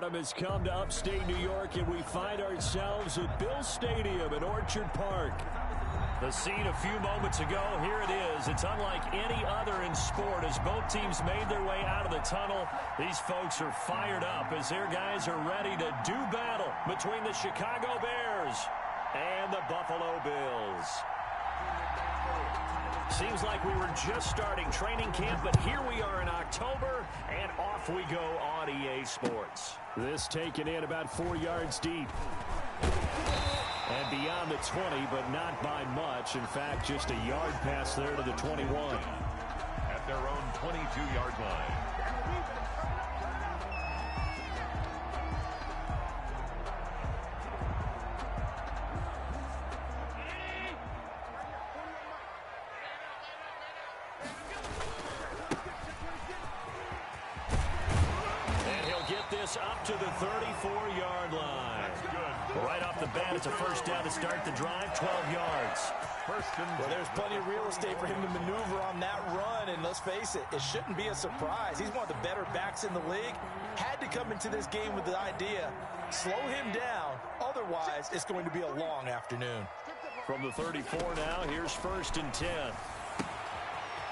time has come to upstate New York, and we find ourselves at Bill Stadium in Orchard Park. The scene a few moments ago, here it is. It's unlike any other in sport as both teams made their way out of the tunnel. These folks are fired up as their guys are ready to do battle between the Chicago Bears and the Buffalo Bills. Seems like we were just starting training camp, but here we are in October, and off we go on EA Sports. This taken in about 4 yards deep. And beyond the 20, but not by much. In fact, just a yard pass there to the 21. At their own 22-yard line. Up to the 34-yard line. Right off the bat, it's a first down to start the drive, 12 yards. Well, there's plenty of real estate for him to maneuver on that run, and let's face it, it shouldn't be a surprise. He's one of the better backs in the league. Had to come into this game with the idea, slow him down, otherwise it's going to be a long afternoon. From the 34 now, here's 1st and 10.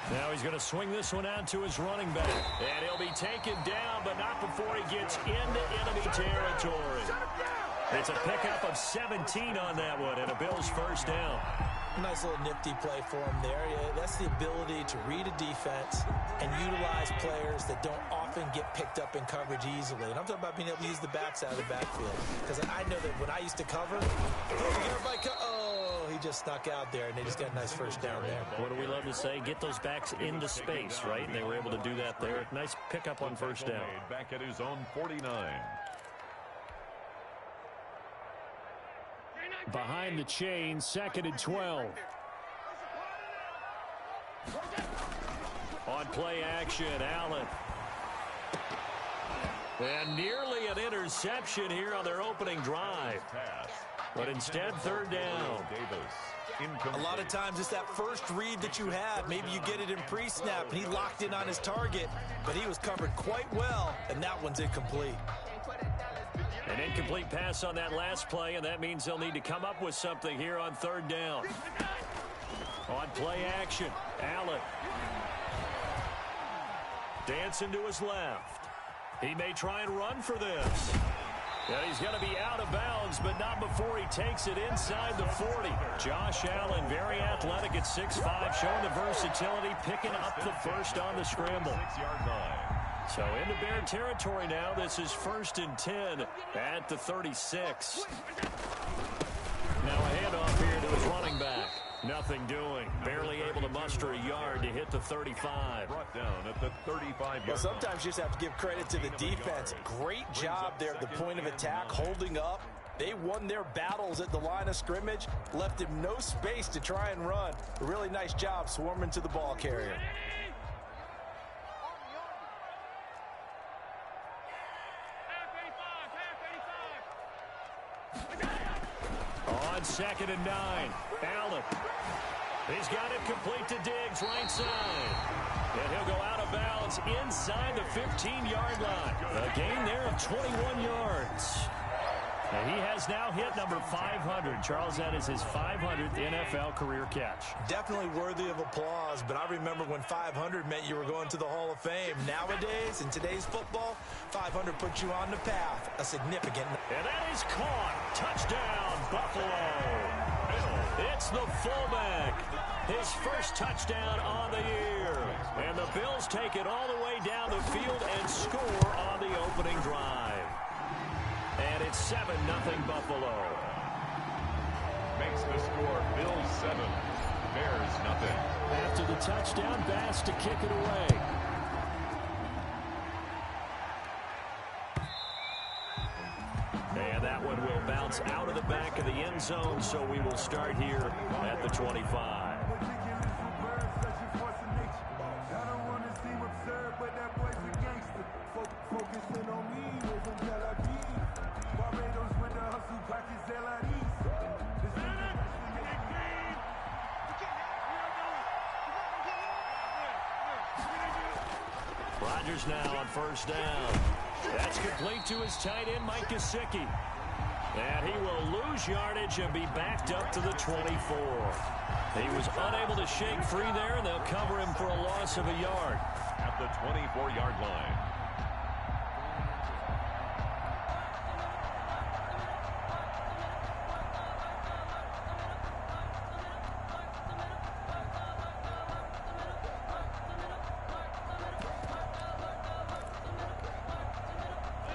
Now he's going to swing this one out to his running back. And he'll be taken down, but not before he gets into enemy territory. It's a pickup of 17 on that one, and a Bills first down. Nice little nifty play for him there. Yeah, that's the ability to read a defense and utilize players that don't often get picked up in coverage easily. And I'm talking about being able to use the backs out of the backfield. Because I know that when I used to cover, he just snuck out there, and they just got a nice first down there. What do we love to say? Get those backs into space, right? And they were able to do that there. Nice pickup on first down. Back at his own 49. Behind the chain, 2nd and 12. On play action, Allen. And nearly an interception here on their opening drive. But instead, 3rd down. A lot of times it's that first read that you have. Maybe you get it in pre-snap, and he locked in on his target, but he was covered quite well, and that one's incomplete. An incomplete pass on that last play, and that means they'll need to come up with something here on 3rd down. On play action, Allen. Dancing to his left. He may try and run for this. And he's going to be out of bounds, but not before he takes it inside the 40. Josh Allen, very athletic at 6'5", showing the versatility, picking up the first on the scramble. 6-yard line. So into Bear territory now. This is 1st and 10 at the 36. Now a handoff here to his running back. Nothing doing. Barely able to muster a yard to hit the 35. Brought down at the 35-yard. Well, sometimes you just have to give credit to the defense. Great job there at the point of attack, holding up. They won their battles at the line of scrimmage, left him no space to try and run. A really nice job swarming to the ball carrier. On 2nd and 9, Allen. He's got it complete to Diggs, right side. And he'll go out of bounds inside the 15-yard line. A gain there of 21 yards. And he has now hit number 500. Charles, that is his 500th NFL career catch. Definitely worthy of applause, but I remember when 500 meant you were going to the Hall of Fame. Nowadays, in today's football, 500 puts you on the path. A significant... And that is caught. Touchdown, Buffalo. It's the fullback. His first touchdown on the year. And the Bills take it all the way down the field and score on the opening drive. And it's 7-0 Buffalo. Makes the score Bills 7, Bears nothing. After the touchdown, Bass to kick it away. And that one will bounce out of the back of the end zone, so we will start here at the 25. Rodgers now on first down. That's complete to his tight end, Mike Gesicki. And he will lose yardage and be backed up to the 24. He was unable to shake free there, and they'll cover him for a loss of a yard. At the 24-yard line.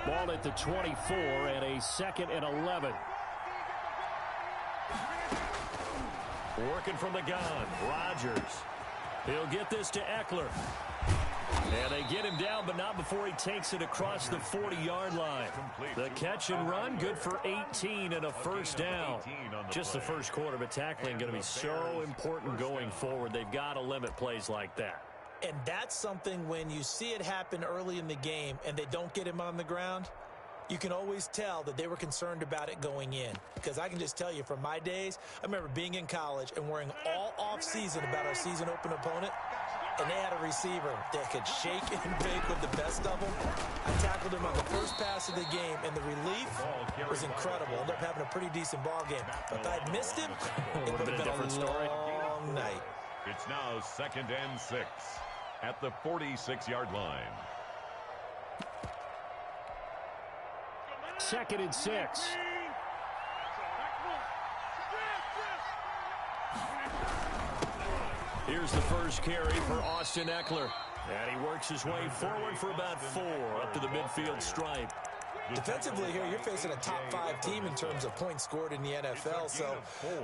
Ball at the 24 and a 2nd and 11. Working from the gun, Rodgers. He'll get this to Eckler. And they get him down, but not before he takes it across the 40-yard line. The catch and run, good for 18 and a first down. Just the first quarter, but tackling going to be so important going forward. They've got to limit plays like that. And that's something when you see it happen early in the game and they don't get him on the ground, you can always tell that they were concerned about it going in. Because I can just tell you from my days, I remember being in college and worrying all off-season about our season open opponent, and they had a receiver that could shake and bake with the best of them. I tackled him on the first pass of the game, and the relief was incredible. Ended up having a pretty decent ball game. But if I'd missed him, it would have been a long night. It's now 2nd and 6 at the 46-yard line. 2nd and 6. Here's the first carry for Austin Eckler. And he works his way forward for about 4 up to the midfield stripe. Defensively here, you're facing a top 5 team in terms of points scored in the NFL. So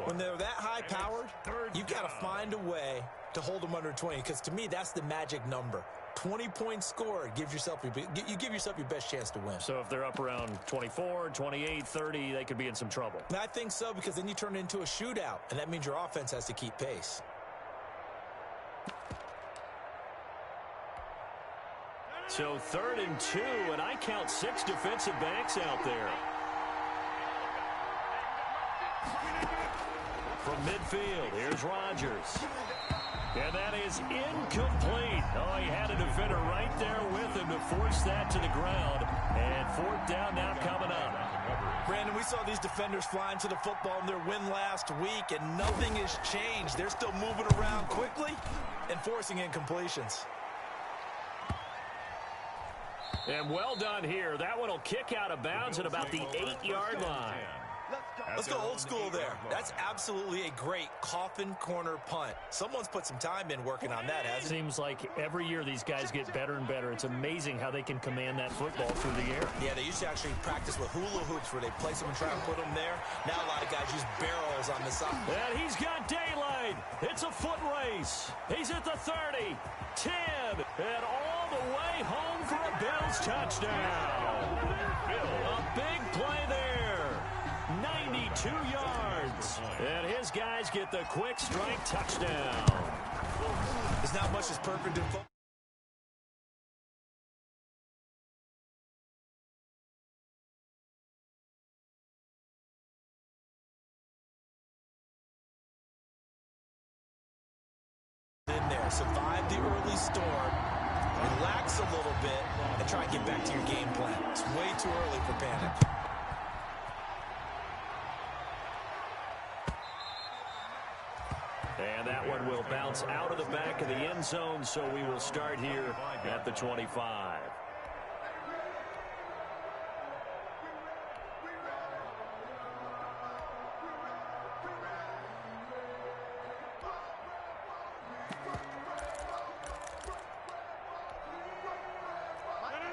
when they're that high-powered, you've got to find a way to hold them under 20. Because to me, that's the magic number. 20 points scored, you give yourself your best chance to win. So if they're up around 24, 28, 30, they could be in some trouble. And I think so, because then you turn it into a shootout, and that means your offense has to keep pace. So 3rd and 2, and I count 6 defensive backs out there. From midfield, here's Rodgers. And that is incomplete. Oh, he had a defender right there with him to force that to the ground. And 4th down now coming up. Brandon, we saw these defenders flying to the football in their win last week, and nothing has changed. They're still moving around quickly and forcing incompletions. And well done here. That one will kick out of bounds at about the 8-yard line. Let's go old school there. That's absolutely a great coffin corner punt. Someone's put some time in working on that, hasn't it? Seems like every year these guys get better and better. It's amazing how they can command that football through the air. Yeah, they used to actually practice with hula hoops where they place them and try and put them there. Now a lot of guys use barrels on the side. And he's got daylight. It's a foot race. He's at the 30, 10, and all the way home for a Bills touchdown. A big play there. 92 yards. And his guys get the quick strike touchdown. There's not much that's perfect in football. In there, survive the early storm, relax a little bit, and try and get back to your game plan. It's way too early for panic. And that one will bounce out of the back of the end zone, so we will start here at the 25.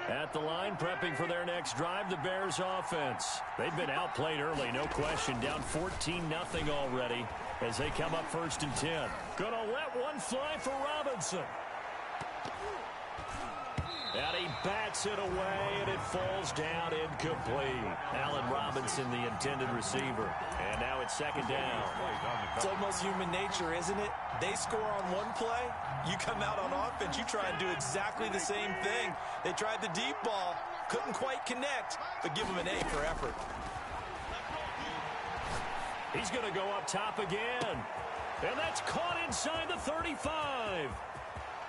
At the line, prepping for their next drive, the Bears offense. They've been outplayed early, no question. Down 14-0 already as they come up 1st and 10. Gonna let one fly for Robinson. And he bats it away, and it falls down incomplete. Allen Robinson, the intended receiver. And now it's 2nd down. It's almost human nature, isn't it? They score on one play, you come out on offense, you try and do exactly the same thing. They tried the deep ball, couldn't quite connect, but give them an A for effort. He's going to go up top again. And that's caught inside the 35.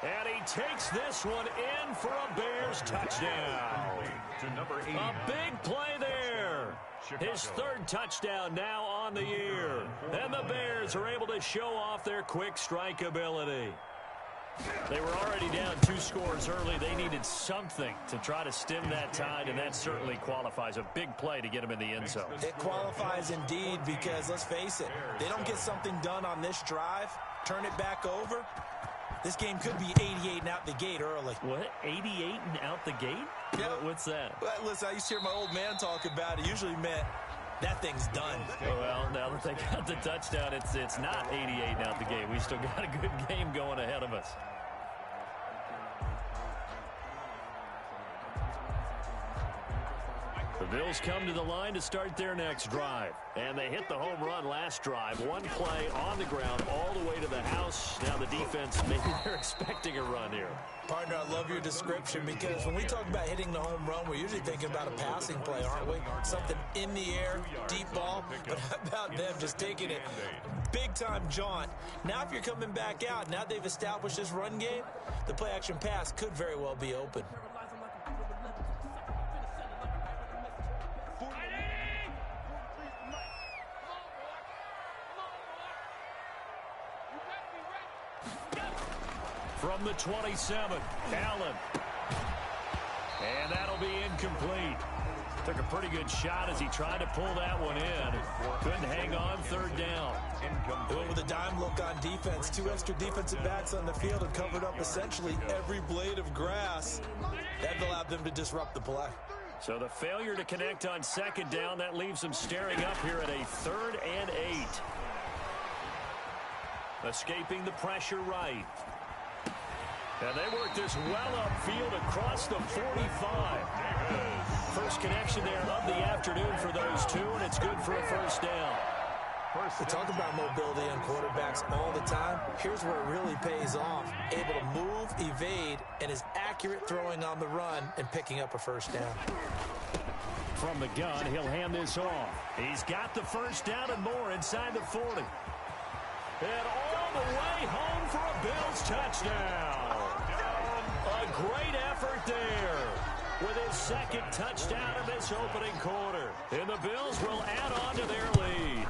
And he takes this one in for a Bears touchdown. To number 89. A big play there. His third touchdown now on the year. And the Bears are able to show off their quick strike ability. They were already down 2 scores early. They needed something to try to stem that tide, and that certainly qualifies. A big play to get him in the end zone. It qualifies indeed because, let's face it, they don't get something done on this drive, turn it back over, this game could be 88 and out the gate early. What? 88 and out the gate? Yeah. What's that? Well, listen, I used to hear my old man talk about it. Usually meant that thing's done. Well, now that they got the touchdown, it's not 88 and out the gate. We still got a good game going ahead of us. The Bills come to the line to start their next drive. And they hit the home run last drive. One play on the ground all the way to the house. Now the defense, maybe they're expecting a run here. Partner, I love your description because when we talk about hitting the home run, we're usually thinking about a passing play, aren't we? Something in the air, deep ball. But how about them just taking it big-time jaunt? Now if you're coming back out, now they've established this run game, the play-action pass could very well be open. From the 27, Allen. And that'll be incomplete. Took a pretty good shot as he tried to pull that one in. Couldn't hang on, third down. Doing with a dime look on defense. 2 extra defensive backs on the field and covered up essentially every blade of grass. That allowed them to disrupt the play. So the failure to connect on second down, that leaves them staring up here at a 3rd and 8. Escaping the pressure right. And they work this well upfield across the 45. First connection there of the afternoon for those two, and it's good for a first down. We talk about mobility on quarterbacks all the time. Here's where it really pays off. Able to move, evade, and is accurate throwing on the run and picking up a first down. From the gun, he'll hand this off. He's got the first down and more inside the 40. And all the way home for a Bills touchdown. A great effort there with his second touchdown of this opening quarter. And the Bills will add on to their lead.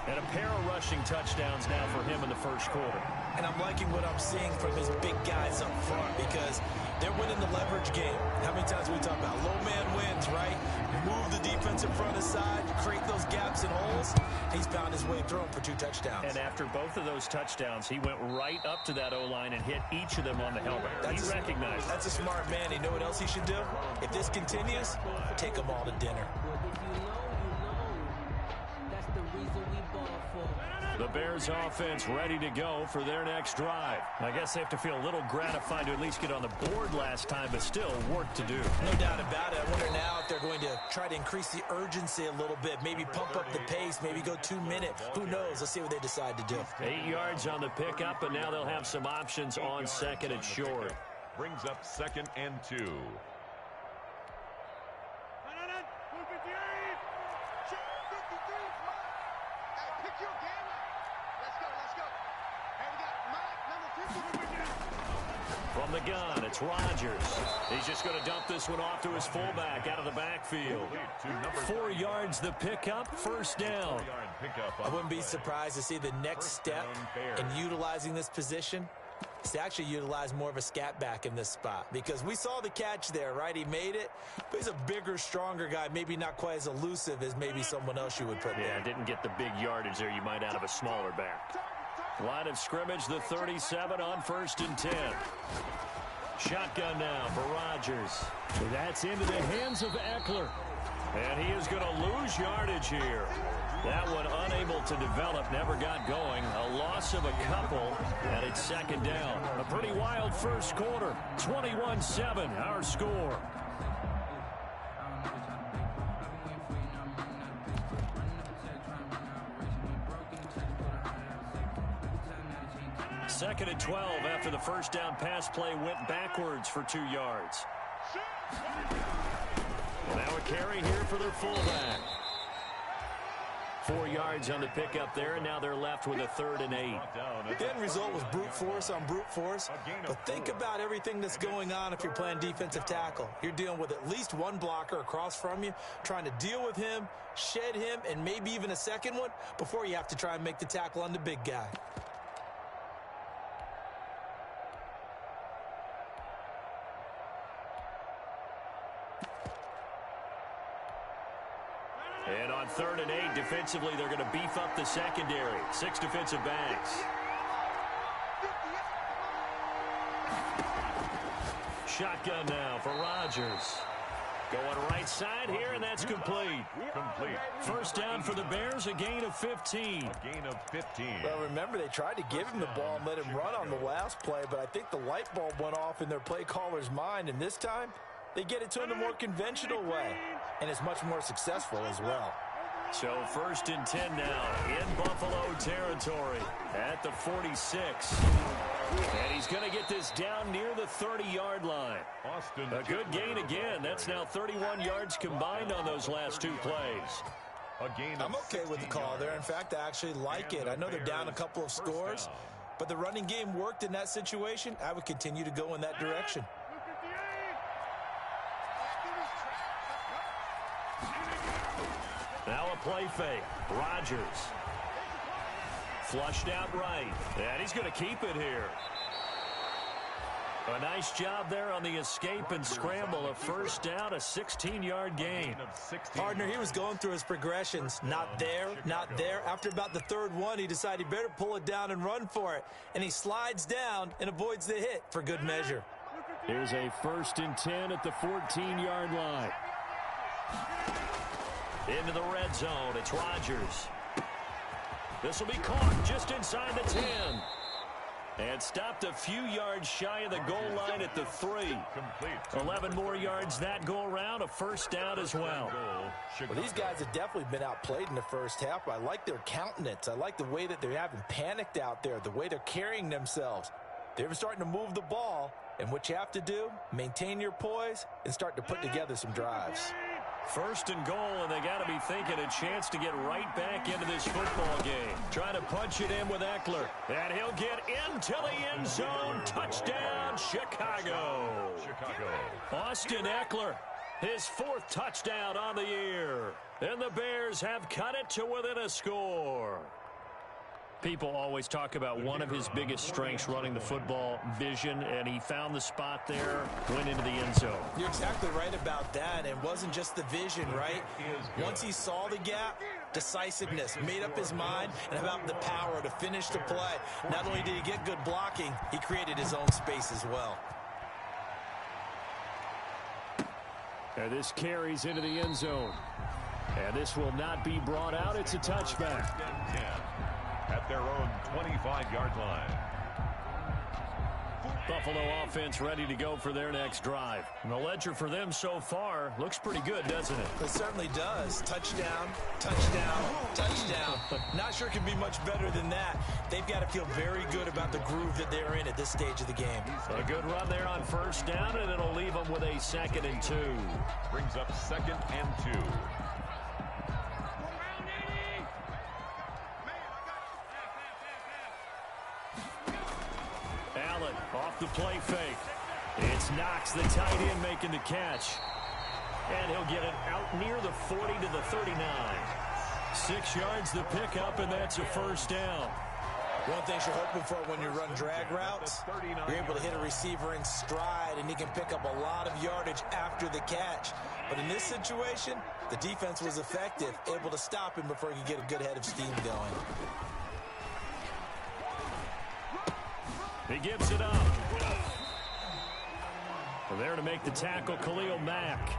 And a pair of rushing touchdowns now for him in the first quarter. And I'm liking what I'm seeing from his big guys up front because they're winning the leverage game. How many times we talk about low man wins, right? Move the defensive front aside, create those gaps and holes. He's found his way through for 2 touchdowns. And after both of those touchdowns, he went right up to that O-line and hit each of them on the helmet. He recognized it. That's a smart man. You know what else he should do? If this continues, take them all to dinner. The Bears offense ready to go for their next drive. I guess they have to feel a little gratified to at least get on the board last time, but still work to do. No doubt about it. I wonder now if they're going to try to increase the urgency a little bit, maybe pump up the pace, maybe go 2-minute. Who knows? Let's see what they decide to do. 8 yards on the pickup, and now they'll have some options on second and short. Brings up 2nd and 2. From the gun, it's Rodgers. He's just going to dump this one off to his fullback out of the backfield. 4 yards the pickup, first down. I wouldn't be surprised to see the next step in utilizing this position is to actually utilize more of a scat back in this spot because we saw the catch there, right? He made it, but he's a bigger, stronger guy, maybe not quite as elusive as maybe someone else you would put there. Yeah, didn't get the big yardage there you might out of a smaller back. Line of scrimmage, the 37 on 1st and 10. Shotgun now for Rodgers. That's into the hands of Eckler. And he is going to lose yardage here. That one unable to develop, never got going. A loss of a couple, and it's second down. A pretty wild first quarter. 21-7, our score. Second and 12 after the first down pass play went backwards for 2 yards. Now a carry here for their fullback. 4 yards on the pickup there, and now they're left with a 3rd and 8. The end result was brute force on brute force. But think about everything that's going on if you're playing defensive tackle. You're dealing with at least one blocker across from you, trying to deal with him, shed him, and maybe even a second one before you have to try and make the tackle on the big guy. And on 3rd and 8, defensively, they're going to beef up the secondary. 6 defensive backs. Shotgun now for Rodgers. Going right side here, and that's complete. First down for the Bears, a gain of 15. A gain of 15. Well, remember, they tried to give him the ball and let him run on the last play, but I think the light bulb went off in their play caller's mind, and this time, they get it to him the more conventional way, and it's much more successful as well. So 1st and 10 now in Buffalo territory at the 46. And he's going to get this down near the 30-yard line. A good gain again. That's now 31 yards combined on those last 2 plays. I'm okay with the call there. In fact, I actually like it. I know they're down a couple of scores, but the running game worked in that situation. I would continue to go in that direction. Now a play fake. Rodgers. Flushed out right. And he's going to keep it here. A nice job there on the escape and scramble. A first down, a 16-yard gain. Partner, he was going through his progressions. Not there, not there. After about the 3rd one, he decided he better pull it down and run for it. And he slides down and avoids the hit for good measure. Here's a 1st and 10 at the 14-yard line. Into the red zone, it's Rodgers. This will be caught just inside the 10. And stopped a few yards shy of the goal line at the 3. 11 more yards that go around, a first down as well. Well, these guys have definitely been outplayed in the first half. I like their countenance. I like the way that they haven't panicked out there, the way they're carrying themselves. They're starting to move the ball, and what you have to do, maintain your poise and start to put together some drives. 1st and goal, and they got to be thinking a chance to get right back into this football game. Trying to punch it in with Eckler. And he'll get into the end zone. Touchdown, Chicago. Austin Eckler, his 4th touchdown on the year. And the Bears have cut it to within a score. People always talk about one of his biggest strengths running the football, vision, and he found the spot there, went into the end zone. You're exactly right about that. And it wasn't just the vision, right? Once he saw the gap, decisiveness, made up his mind, and about the power to finish the play. Not only did he get good blocking, he created his own space as well. And this carries into the end zone. And this will not be brought out. It's a touchback. At their own 25-yard line. Buffalo offense ready to go for their next drive. And the ledger for them so far looks pretty good, doesn't it? It certainly does. Touchdown, touchdown, touchdown. Not sure it can be much better than that. They've got to feel very good about the groove that they're in at this stage of the game. A good run there on 1st down, and it'll leave them with a 2nd and 2. Brings up 2nd and 2. Off the play fake. It's Knox, the tight end, making the catch. And he'll get it out near the 40 to the 39. 6 yards the pickup, and that's a first down. One thing you're hoping for when you run drag routes, you're able to hit a receiver in stride, and he can pick up a lot of yardage after the catch. But in this situation, the defense was effective, able to stop him before he could get a good head of steam going. He gives it up. Well, there to make the tackle, Khalil Mack.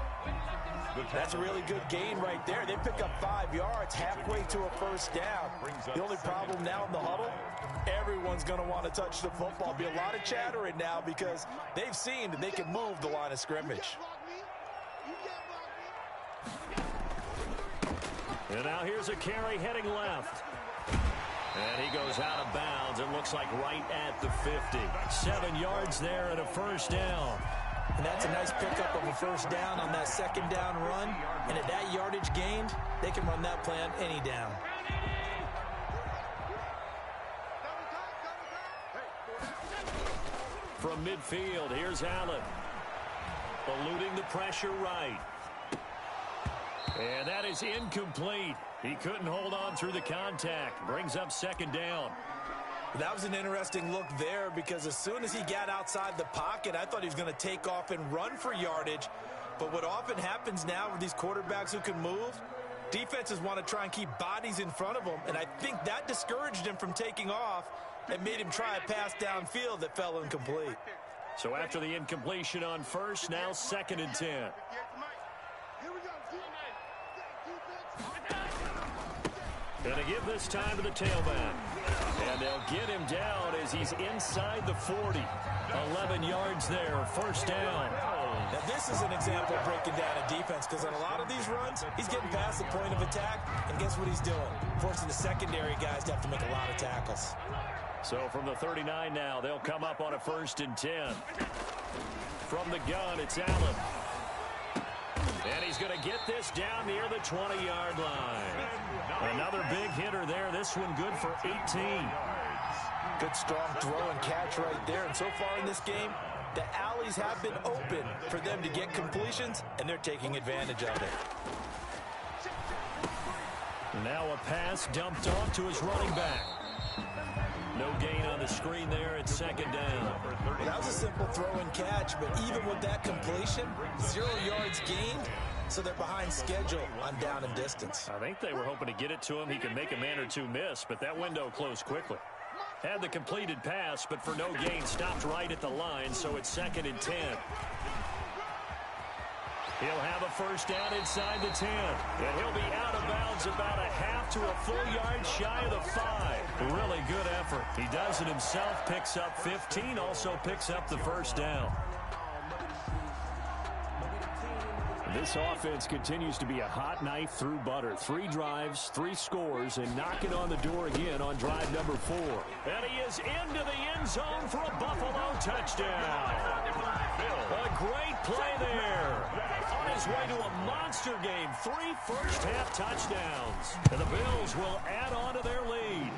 That's a really good gain right there. They pick up 5 yards halfway to a first down. The only problem now in the huddle, everyone's going to want to touch the football. Be a lot of chattering now because they've seen that they can move the line of scrimmage. And now here's a carry heading left. And he goes out of bounds. It looks like right at the 50. 7 yards there and a first down. And that's a nice pickup of a first down on that second down run. And at that yardage gained, they can run that play on any down. from midfield. Here's Allen. Eluding the pressure right. And that is incomplete. He couldn't hold on through the contact. Brings up second down. That was an interesting look there because as soon as he got outside the pocket, I thought he was going to take off and run for yardage. But what often happens now with these quarterbacks who can move, defenses want to try and keep bodies in front of them, and I think that discouraged him from taking off and made him try a pass downfield that fell incomplete. So after the incompletion on first, now 2nd and 10. Going to give this time to the tailback. And they'll get him down as he's inside the 40. 11 yards there, first down. Now this is an example of breaking down a defense because on a lot of these runs, he's getting past the point of attack, and guess what he's doing? Forcing the secondary guys to have to make a lot of tackles. So from the 39 now, they'll come up on a 1st and 10. From the gun, it's Allen. And he's going to get this down near the 20-yard line. Another big hitter there. This one good for 18. Good strong throw and catch right there. And so far in this game, the alleys have been open for them to get completions, and they're taking advantage of it. Now a pass dumped off to his running back. No gain on the screen there. It's 2nd down. Well, that was a simple throw and catch, but even with that completion, 0 yards gained, so they're behind schedule on down and distance. I think they were hoping to get it to him. He could make a man or two miss, but that window closed quickly. Had the completed pass, but for no gain, stopped right at the line, so it's 2nd and 10. He'll have a first down inside the 10. And he'll be out of bounds about a half to a full yard shy of the 5. Really good effort. He does it himself, picks up 15, also picks up the first down. This offense continues to be a hot knife through butter. 3 drives, 3 scores, and knocking on the door again on drive number 4. And he is into the end zone for a Buffalo touchdown. A great play there. On his way to a monster game. 3 first-half touchdowns. And the Bills will add on to their lead.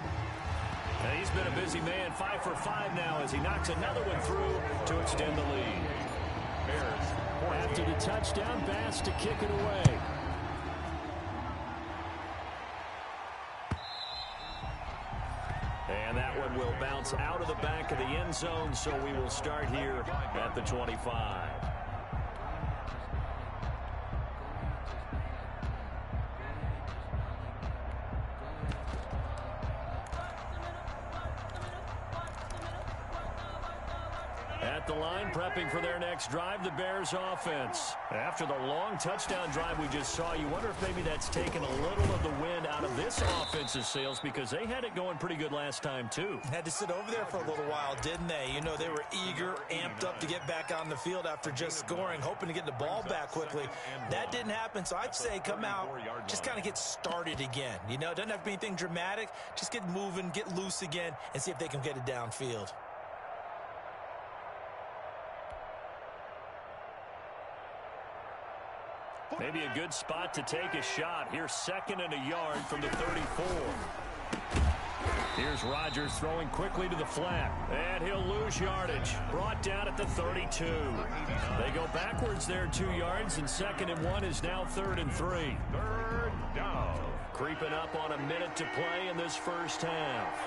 And he's been a busy man. 5 for 5 now as he knocks another one through to extend the lead. Bears. After the touchdown, Bass to kick it away. And that one will bounce out of the back of the end zone, so we will start here at the 25. At the line, prepping for their next drive, the Bears offense. After the long touchdown drive we just saw, you wonder if maybe that's taken a little of the wind out of this offense's sails because they had it going pretty good last time, too. Had to sit over there for a little while, didn't they? You know, they were eager, amped up to get back on the field after just scoring, hoping to get the ball back quickly. That didn't happen, so I'd say come out, just kind of get started again. You know, it doesn't have to be anything dramatic. Just get moving, get loose again, and see if they can get it downfield. Maybe a good spot to take a shot. Here's 2nd and a yard from the 34. Here's Rodgers throwing quickly to the flat. And he'll lose yardage. Brought down at the 32. They go backwards there 2 yards, and 2nd and 1 is now 3rd and 3. 3rd down. Creeping up on a minute to play in this first half.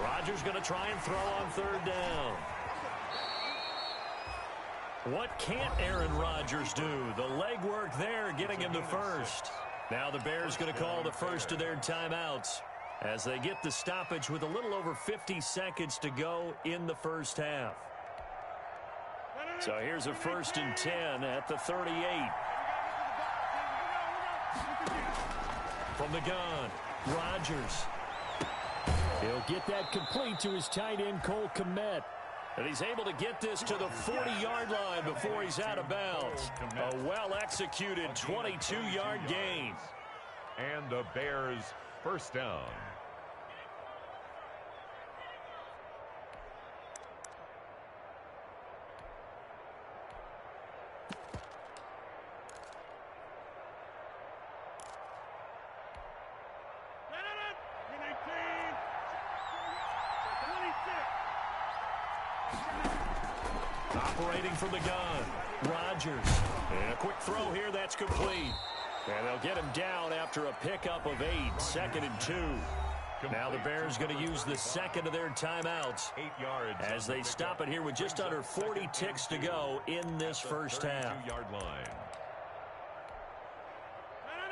Rodgers going to try and throw on 3rd down. What can't Aaron Rodgers do? The legwork there getting him to first. Now the Bears going to call the first of their timeouts as they get the stoppage with a little over 50 seconds to go in the first half. So here's a 1st and 10 at the 38. From the gun, Rodgers. He'll get that complete to his tight end, Cole Kmet. And he's able to get this to the 40-yard line before he's out of bounds. A well-executed 22-yard gain. And the Bears first down. Operating from the gun, Rodgers. And a quick throw here, that's complete. And they'll get him down after a pickup of 8, 2nd and 2. Now the Bears going to use the second of their timeouts 8 yards as they stop it here with just under 40 ticks to go in this first half. 32-yard line.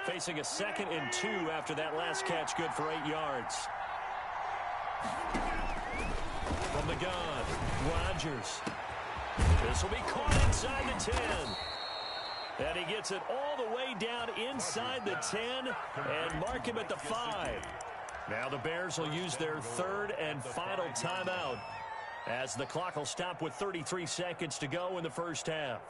Facing a 2nd and 2 after that last catch, good for 8 yards. From the gun, Rodgers. This will be caught inside the 10. And he gets it all the way down inside the 10 and mark him at the 5. Now the Bears will use their third and final timeout as the clock will stop with 33 seconds to go in the first half.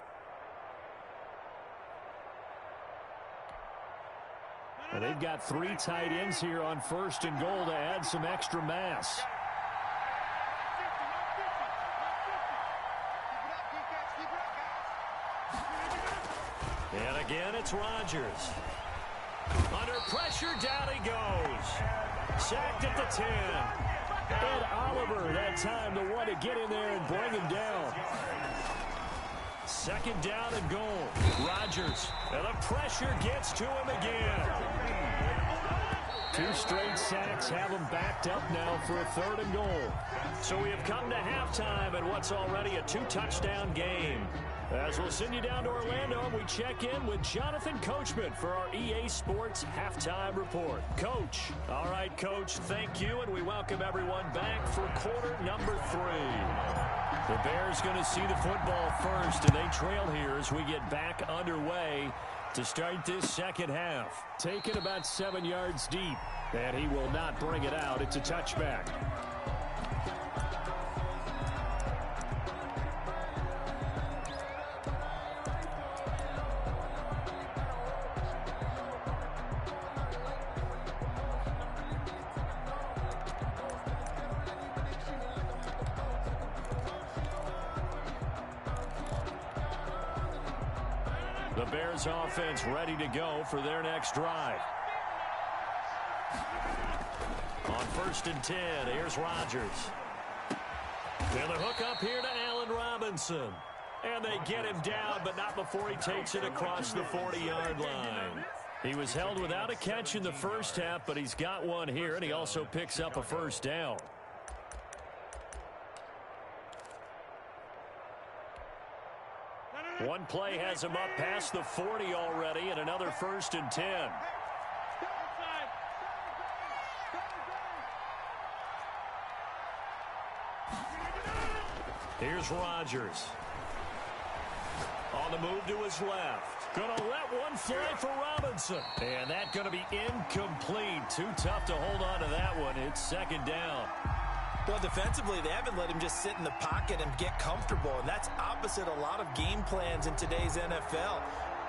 And they've got 3 tight ends here on 1st and goal to add some extra mass. And again, it's Rodgers. Under pressure, down he goes. Sacked at the 10. Ed Oliver, that time, the one to get in there and bring him down. 2nd down and goal. Rodgers. And the pressure gets to him again. 2 straight sacks have him backed up now for a 3rd and goal. So we have come to halftime in what's already a 2-touchdown game. As we'll send you down to Orlando, and we check in with Jonathan Coachman for our EA Sports Halftime Report. Coach. All right, Coach, thank you, and we welcome everyone back for quarter number 3. The Bears going to see the football first, and they trail here as we get back underway to start this second half. Taken about 7 yards deep, and he will not bring it out. It's a touchback. The Bears offense ready to go for their next drive. On 1st and 10, here's Rodgers. And the hook up here to Allen Robinson. And they get him down, but not before he takes it across the 40-yard line. He was held without a catch in the first half, but he's got one here, and he also picks up a 1st down. One play has him up past the 40 already, and another 1st and 10. Here's Rodgers. On the move to his left. Gonna let one fly for Robinson. And that's gonna be incomplete. Too tough to hold on to that one. It's 2nd down. Well, defensively, they haven't let him just sit in the pocket and get comfortable, and that's opposite a lot of game plans in today's NFL.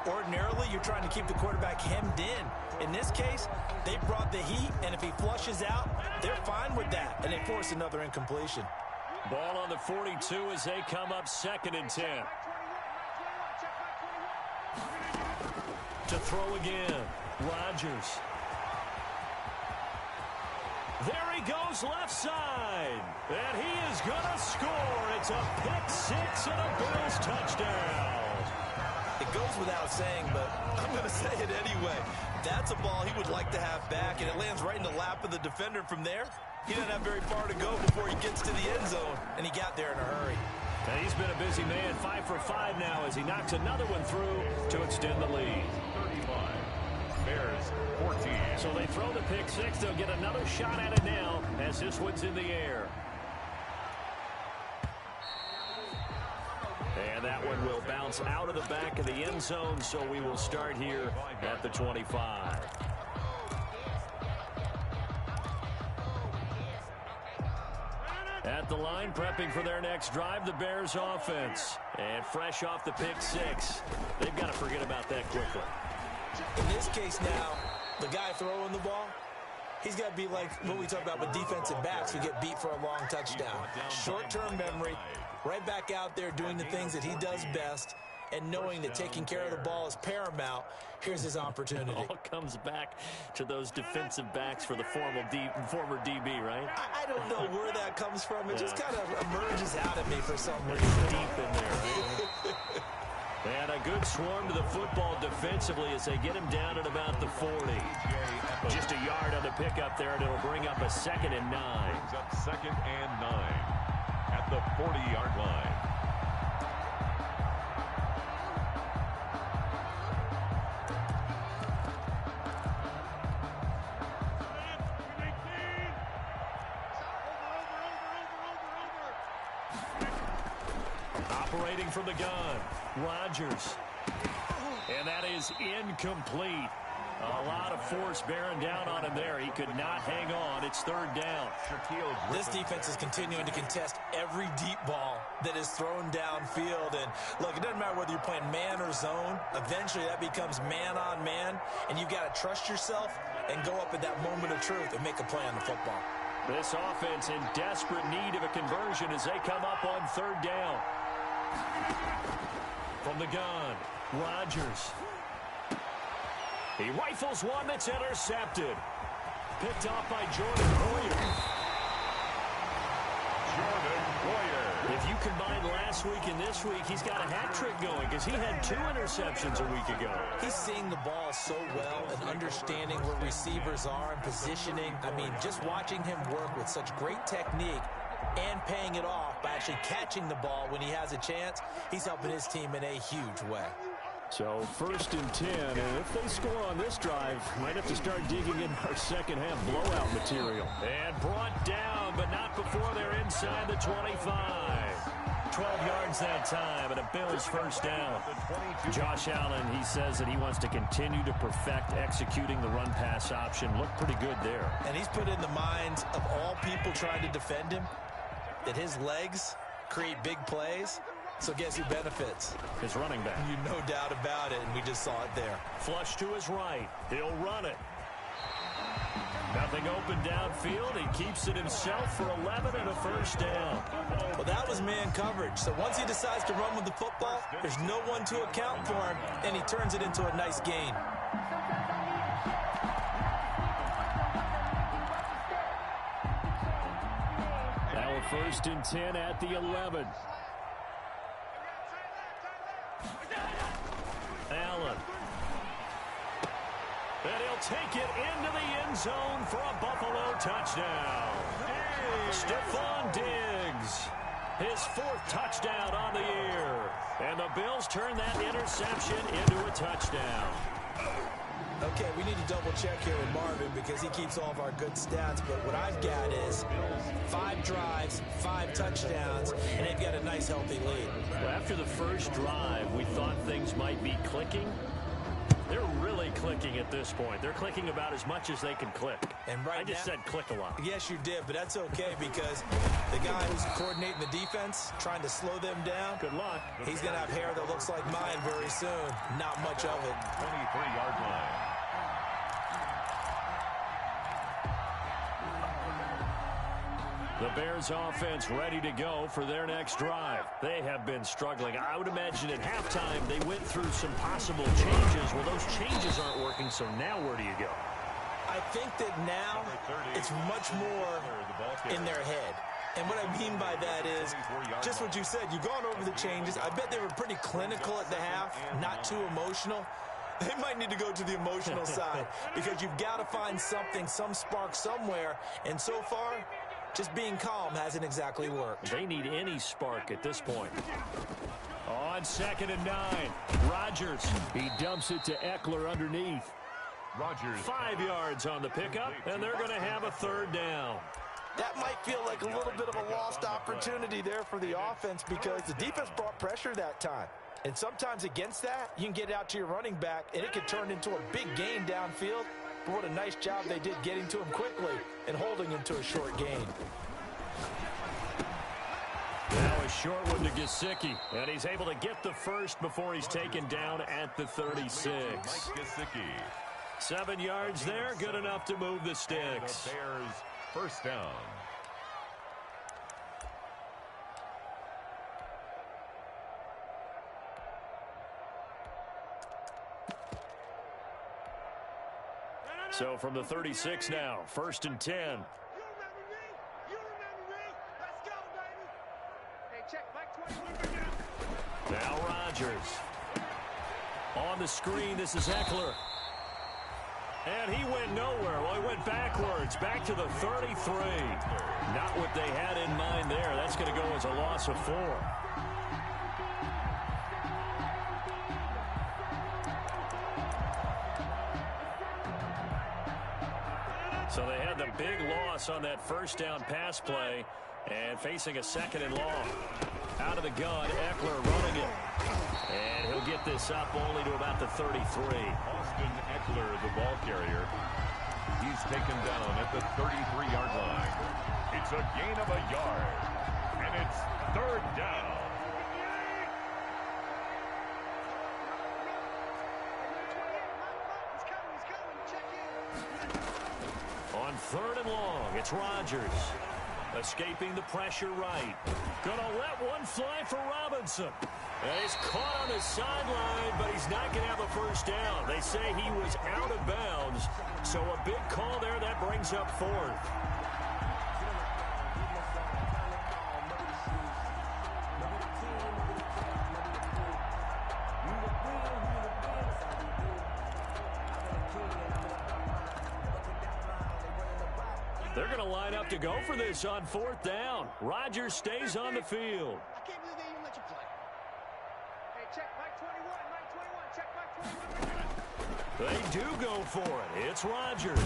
Ordinarily, you're trying to keep the quarterback hemmed in. In this case, they brought the heat, and if he flushes out, they're fine with that, and they force another incompletion. Ball on the 42 as they come up 2nd and 10. To throw again, Rodgers. There he goes left side. And he is going to score. It's a pick-6 and a Bills touchdown. It goes without saying, but I'm going to say it anyway. That's a ball he would like to have back, and it lands right in the lap of the defender from there. He doesn't have very far to go before he gets to the end zone, and he got there in a hurry. And he's been a busy man, 5 for 5 now as he knocks another one through to extend the lead. 35. Bears 14. So they throw the pick-6. They'll get another shot at it now as this one's in the air. And that one will bounce out of the back of the end zone, so we will start here at the 25. At the line, prepping for their next drive, the Bears offense. And fresh off the pick-6, they've got to forget about that quickly. In this case now, the guy throwing the ball, he's got to be like what we talk about with defensive backs who get beat for a long touchdown. Short-term memory, right back out there doing the things that he does best, and knowing that taking care of the ball is paramount, here's his opportunity. It all comes back to those defensive backs for the former DB, right? I don't know where that comes from. It just kind of emerges out at me for some reason. It's deep in there, right? And a good swarm to the football defensively as they get him down at about the 40. Just a yard on the pickup there, and it'll bring up a 2nd and 9. Brings up 2nd and 9 at the 40-yard line. Operating from the gun, Rodgers. And that is incomplete. A lot of force bearing down on him there. He could not hang on. It's 3rd down. This defense is continuing to contest every deep ball that is thrown downfield. And look, it doesn't matter whether you're playing man or zone. Eventually that becomes man on man. And you've got to trust yourself and go up at that moment of truth and make a play on the football. This offense in desperate need of a conversion as they come up on 3rd down. From the gun, Rodgers. He rifles one that's intercepted. Picked off by Jordan Poyer. Jordan Poyer. If you combine last week and this week, he's got a hat trick going because he had 2 interceptions a week ago. He's seeing the ball so well and understanding where receivers are and positioning. I mean, just watching him work with such great technique and paying it off by actually catching the ball when he has a chance, he's helping his team in a huge way. So 1st and 10, and if they score on this drive, might have to start digging in our second half blowout material. And brought down, but not before they're inside the 25. 12 yards that time, and a Bills 1st down. Josh Allen, he says that he wants to continue to perfect executing the run-pass option. Looked pretty good there. And he's put in the minds of all people trying to defend him that his legs create big plays. So guess who benefits? His running back. You no doubt about it, and we just saw it there. Flush to his right. He'll run it. Nothing open downfield. He keeps it himself for 11 and a 1st down. Well, that was man coverage. So once he decides to run with the football, there's no one to account for him, and he turns it into a nice gain. Now a 1st and 10 at the 11. Allen. And he'll take it into the end zone for a Buffalo touchdown. Stephon Diggs, his 4th touchdown on the year. And the Bills turn that interception into a touchdown. Okay, we need to double check here with Marvin because he keeps all of our good stats. But what I've got is 5 drives, 5 touchdowns, and they've got a nice, healthy lead. Well, after the first drive, we thought things might be clicking. They're really clicking at this point. They're clicking about as much as they can click. And right I just said click a lot. Yes, you did, but that's okay because the guy who's coordinating the defense, trying to slow them down, Good luck. he's going to have hair that looks like mine very soon. Not much of it. 23-yard line. The Bears offense ready to go for their next drive. They have been struggling. I would imagine at halftime they went through some possible changes. Well, those changes aren't working, so now where do you go? I think that now it's much more in their head. And what I mean by that is just what you said. You've gone over the changes. I bet they were pretty clinical at the half, not too emotional. They might need to go to the emotional side because you've got to find something, some spark somewhere. And so far, just being calm hasn't exactly worked. They need any spark at this point. On 2nd and 9, Rodgers. He dumps it to Eckler underneath. Rodgers. 5 yards on the pickup, and they're going to have a 3rd down. That might feel like a little bit of a lost opportunity there for the offense because the defense brought pressure that time. And sometimes against that, you can get out to your running back, and it could turn into a big gain downfield. But what a nice job they did getting to him quickly and holding him to a short gain. Now a short one to Gesicki, and he's able to get the first before he's taken down at the 36. Mike Gesicki. 7 yards there, good enough to move the sticks. The Bears 1st down. So from the 36 now, 1st and 10. Now Rodgers. On the screen, this is Eckler. And he went nowhere. Well, he went backwards, back to the 33. Not what they had in mind there. That's going to go as a loss of 4. So they had the big loss on that first down pass play and facing a 2nd and long. Out of the gun, Eckler running it. And he'll get this up only to about the 33. Austin Eckler, the ball carrier. He's taken down at the 33-yard line. It's a gain of a yard. And it's 3rd down. On 3rd and long, it's Rodgers. Escaping the pressure right. Gonna let one fly for Robinson. And he's caught on the sideline, but he's not going to have a first down. They say he was out of bounds. So a big call there that brings up 4th. They're going to line up to go for this on 4th down. Rodgers stays on the field. I can't believe they even let you play. Hey, check Mike 21, Mike 21, check Mike 21. They do go for it. It's Rodgers.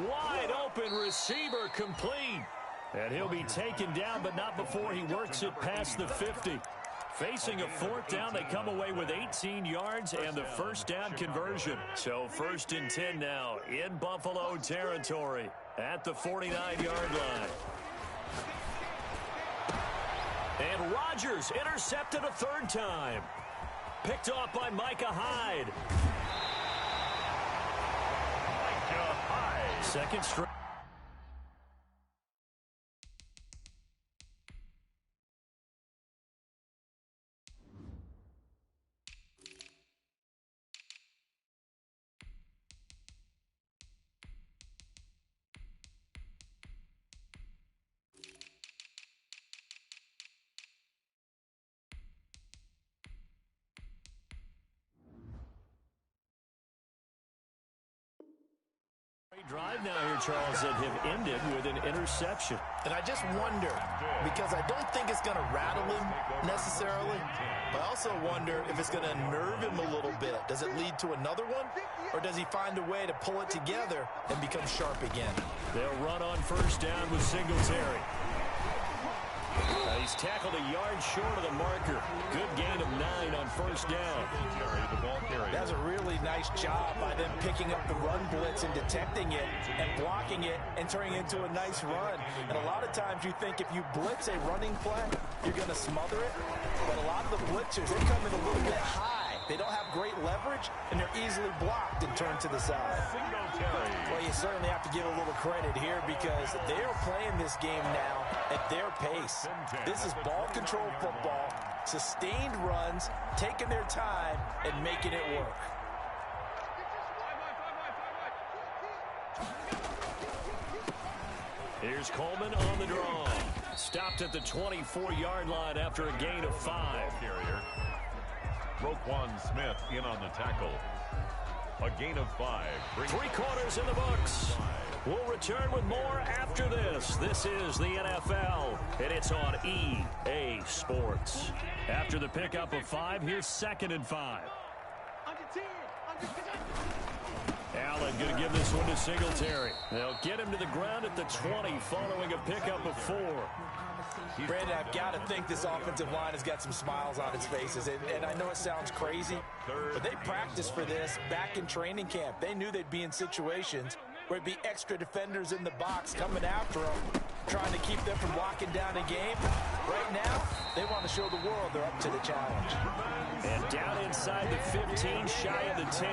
Wide open receiver complete. And he'll be taken down, but not before he works it past the 50. Facing a 4th down, they come away with 18 yards and the first down conversion. So 1st and 10 now in Buffalo territory at the 49-yard line. And Rodgers intercepted a 3rd time. Picked off by Micah Hyde. Micah Hyde. 2nd straight. Drive now here, Charles, that have ended with an interception. And I just wonder, because I don't think it's going to rattle him necessarily, but I also wonder if it's going to nerve him a little bit. Does it lead to another one, or does he find a way to pull it together and become sharp again? They'll run on 1st down with Singletary. He's tackled a yard short of the marker. Good gain of 9 on 1st down. That's a really nice job by them picking up the run blitz and detecting it and blocking it and turning it into a nice run. And a lot of times you think if you blitz a running play, you're going to smother it. But a lot of the blitzers, they come in a little bit high. They don't have great leverage, and they're easily blocked and turned to the side. Well, you certainly have to give a little credit here because they're playing this game now at their pace. This is ball control football, sustained runs, taking their time, and making it work. Here's Coleman on the draw. Stopped at the 24-yard line after a gain of 5. Roquan Smith in on the tackle. A gain of 5. 3 quarters in the books. We'll return with more after this. This is the NFL, and it's on EA Sports. After the pickup of 5, here's 2nd and 5. Allen going to give this one to Singletary. They'll get him to the ground at the 20 following a pickup of 4. Brandon, I've got to think this offensive line has got some smiles on its faces. And I know it sounds crazy, but they practiced for this back in training camp. They knew they'd be in situations where it'd be extra defenders in the box coming after them, trying to keep them from locking down a game. Right now, they want to show the world they're up to the challenge. And down inside the 15, shy of the 10.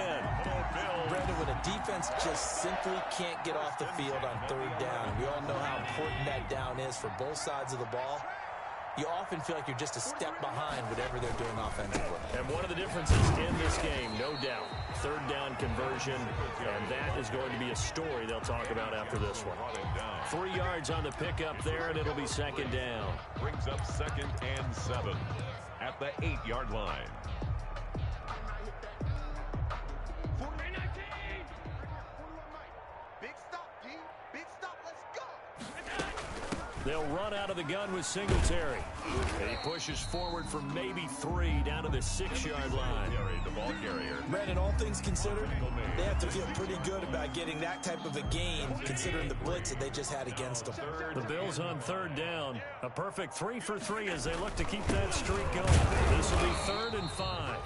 Brandon, when a defense just simply can't get off the field on 3rd down, we all know how important that down is for both sides of the ball. you often feel like you're just a step behind whatever they're doing offensively. And one of the differences in this game, no doubt, third down conversion, and that is going to be a story they'll talk about after this one. 3 yards on the pickup there, and it'll be second down. Brings up 2nd and 7 at the 8-yard line. They'll run out of the gun with Singletary. And he pushes forward for maybe 3 down to the 6-yard line. The ball carrier. Brandon, all things considered, they have to feel pretty good about getting that type of a gain, considering the blitz that they just had against them. The Bills on third down. A perfect 3 for 3 as they look to keep that streak going. This will be 3rd and 5.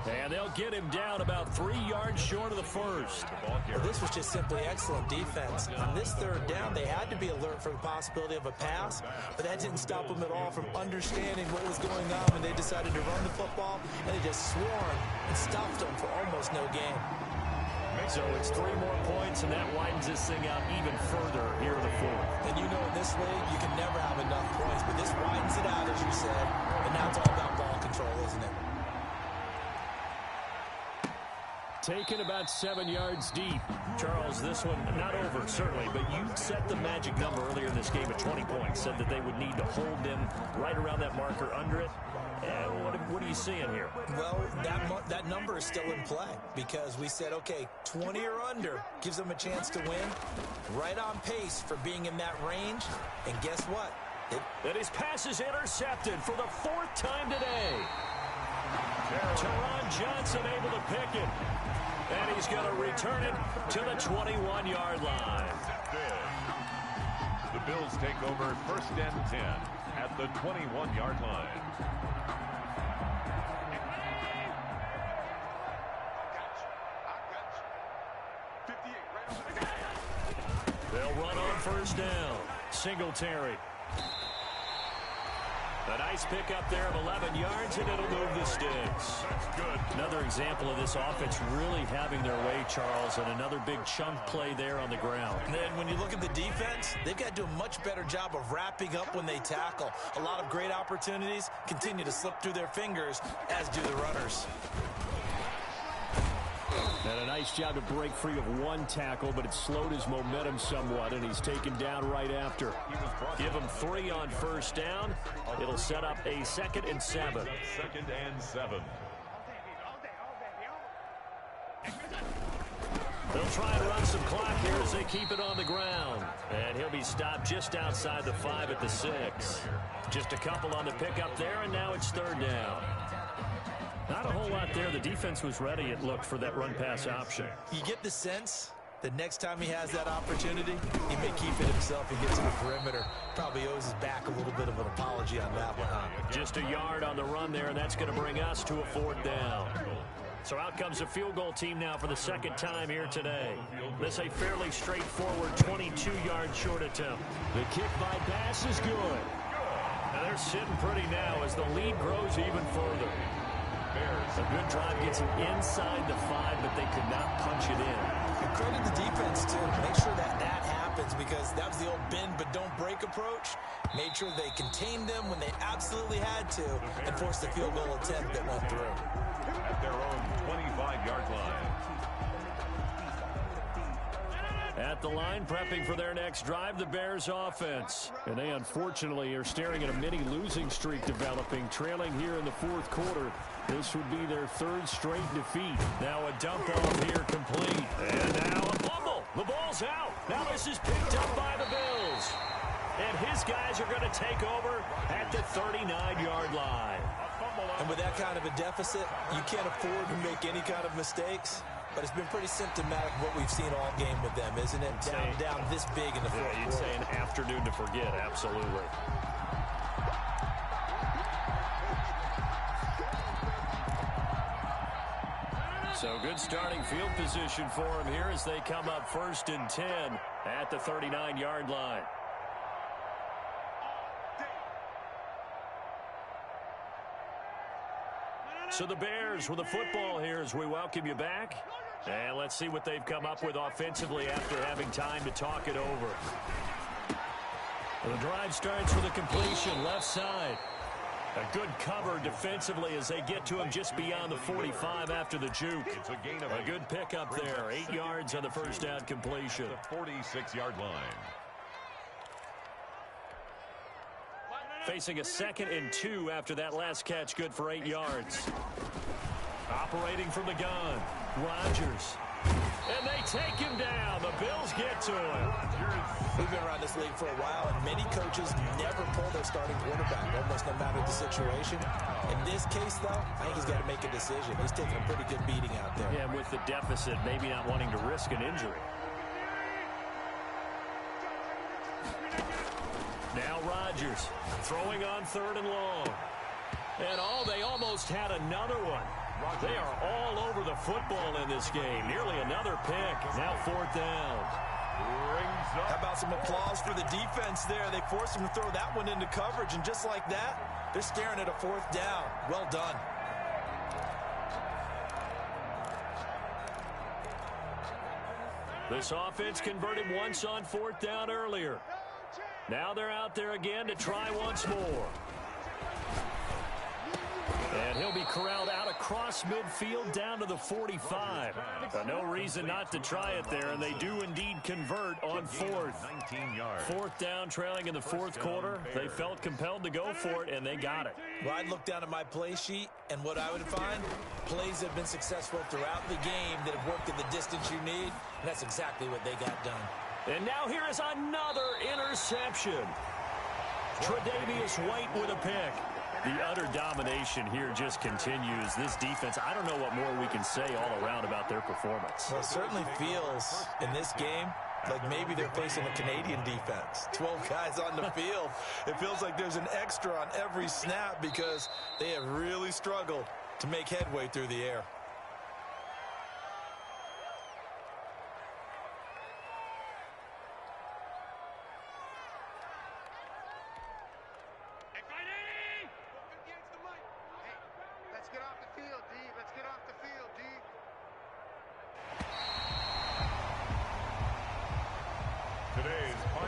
And they'll get him down about 3 yards short of the first. Well, this was just simply excellent defense. On this third down, they had to be alert for the possibility of a pass, but that didn't stop them at all from understanding what was going on when they decided to run the football, and they just swarmed and stopped them for almost no gain. So it's 3 more points, and that widens this thing out even further here in the fourth. And you know in this league, you can never have enough points, but this widens it out, as you said, and now it's all about ball control, isn't it? Taken about 7 yards deep. Charles, this one not over, certainly, but you set the magic number earlier in this game at 20 points, said that they would need to hold them right around that marker under it. What are you seeing here? Well, that number is still in play because we said, okay, 20 or under gives them a chance to win. Right on pace for being in that range. And guess what? And his pass is intercepted for the 4th time today. Teron Johnson able to pick it. And he's going to return it to the 21-yard line. The Bills take over 1st and 10 at the 21-yard line. They'll run on 1st down. Singletary. A nice pickup there of 11 yards, and it'll move the sticks. That's good. Another example of this offense really having their way, Charles, and another big chunk play there on the ground. And then when you look at the defense, they've got to do a much better job of wrapping up when they tackle. A lot of great opportunities continue to slip through their fingers, as do the runners. And a nice job to break free of 1 tackle, but it slowed his momentum somewhat, and he's taken down right after. Give him 3 on 1st down. It'll set up a 2nd and 7. 2nd and 7. They'll try and run some clock here as they keep it on the ground. And he'll be stopped just outside the 5 at the 6. Just a couple on the pickup there, and now it's 3rd down. Not a whole lot there. The defense was ready, it looked, for that run-pass option. You get the sense that next time he has that opportunity, he may keep it himself and get to the perimeter. Probably owes his back a little bit of an apology on that one, huh? Just a yard on the run there, and that's going to bring us to a 4th down. So out comes the field goal team now for the 2nd time here today. This a fairly straightforward 22-yard short attempt. The kick by pass is good. Now they're sitting pretty now as the lead grows even further. A good drive gets him inside the 5, but they could not punch it in. And credit the defense, too. Make sure that happens because that was the old bend but don't break approach. Made sure they contained them when they absolutely had to and forced the field goal attempt that went through. At their own 25-yard line. At the line, prepping for their next drive, the Bears offense. And they unfortunately are staring at a mini losing streak developing, trailing here in the 4th quarter. This would be their 3rd straight defeat. Now a dump off here complete. And now a fumble. The ball's out. Now this is picked up by the Bills. And his guys are going to take over at the 39-yard line. And with that kind of a deficit, you can't afford to make any kind of mistakes. But it's been pretty symptomatic of what we've seen all game with them, isn't it? Down this big in the 4th quarter. You'd say an afternoon to forget, absolutely. So good starting field position for him here as they come up 1st and 10 at the 39-yard line. So the Bears with the football here as we welcome you back. And let's see what they've come up with offensively after having time to talk it over. The drive starts with a completion left side. A good cover defensively as they get to him just beyond the 45 after the juke. It's a gain of A good pickup there. 8 yards on the first down completion. The 46-yard line. Facing a 2nd and 2 after that last catch, good for 8 yards. Operating from the gun, Rodgers. And they take him down. The Bills get to him. We've been around this league for a while, and many coaches never pull their starting quarterback, almost no matter the situation. In this case, though, I think he's got to make a decision. He's taking a pretty good beating out there. Yeah, and with the deficit, maybe not wanting to risk an injury. Now Rodgers throwing on 3rd and long. And they almost had another one. They are all over the football in this game. Nearly another pick. Now 4th down. How about some applause for the defense there? They forced him to throw that one into coverage, and just like that, they're staring at a 4th down. Well done. This offense converted once on 4th down earlier. Now they're out there again to try once more. And he'll be corralled out across midfield down to the 45. No reason not to try it there, and they do indeed convert on 4th. 19 yards. 4th down, trailing in the 4th quarter. They felt compelled to go for it, and they got it. Well, I'd look down at my play sheet, and what I would find, plays have been successful throughout the game that have worked at the distance you need, and that's exactly what they got done. And now here is another interception. Tre'Davious White with a pick. The utter domination here just continues. This defense, I don't know what more we can say all around about their performance. Well, it certainly feels in this game like maybe they're facing a Canadian defense. 12 guys on the field. It feels like there's an extra on every snap because they have really struggled to make headway through the air.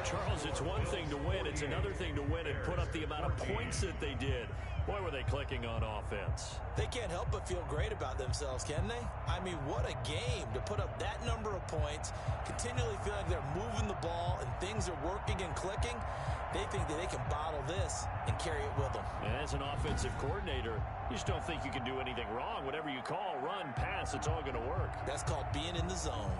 Charles, it's one thing to win. It's another thing to win and put up the amount of points that they did. Boy, were they clicking on offense. They can't help but feel great about themselves, can they? I mean, what a game to put up that number of points, continually feel like they're moving the ball and things are working and clicking. They think that they can bottle this and carry it with them. And as an offensive coordinator, you just don't think you can do anything wrong. Whatever you call, run, pass, it's all going to work. That's called being in the zone.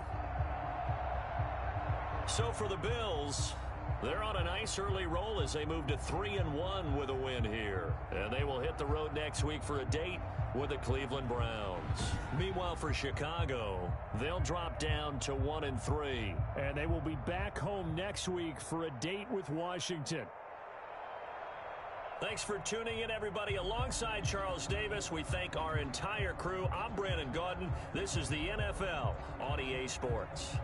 So for the Bills, they're on a nice early roll as they move to 3-1 with a win here. And they will hit the road next week for a date with the Cleveland Browns. Meanwhile, for Chicago, they'll drop down to 1-3. And they will be back home next week for a date with Washington. Thanks for tuning in, everybody. Alongside Charles Davis, we thank our entire crew. I'm Brandon Gaudin. This is the NFL on EA Sports.